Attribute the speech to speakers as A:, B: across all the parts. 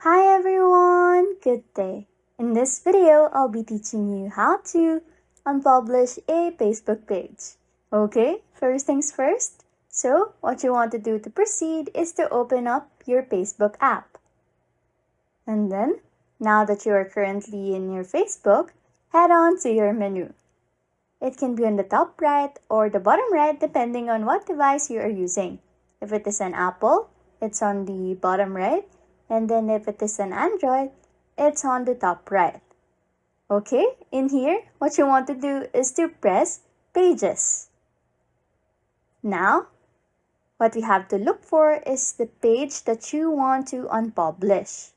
A: Hi everyone! Good day! In this video, I'll be teaching you how to unpublish a Facebook page. Okay, first things first. So, what you want to do to proceed is to open up your Facebook app. And then, now that you are currently in your Facebook, head on to your menu. It can be on the top right or the bottom right depending on what device you are using. If it is an Apple, it's on the bottom right. And then if it is an Android, it's on the top right. Okay, in here, what you want to do is to press Pages. Now, what we have to look for is the page that you want to unpublish.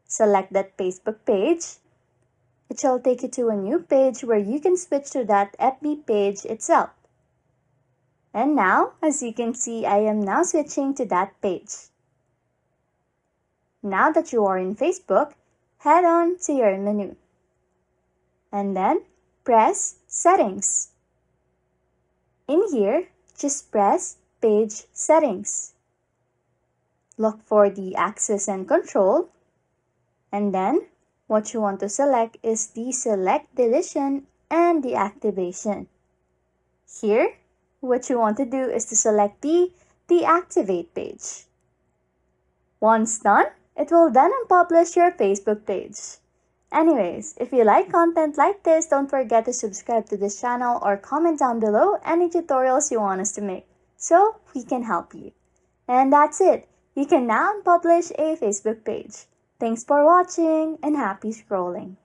A: Select that Facebook page. It shall take you to a new page where you can switch to that FB page itself. And now, as you can see, I am now switching to that page. Now that you are in Facebook, head on to your menu. And then press Settings. In here, just press Page Settings. Look for the Access and Control. And then what you want to select is the Select Deletion and Deactivation. Here, what you want to do is to select the Deactivate page. Once done, it will then unpublish your Facebook page. Anyways, if you like content like this, don't forget to subscribe to this channel or comment down below any tutorials you want us to make so we can help you. And that's it. You can now unpublish a Facebook page. Thanks for watching and happy scrolling.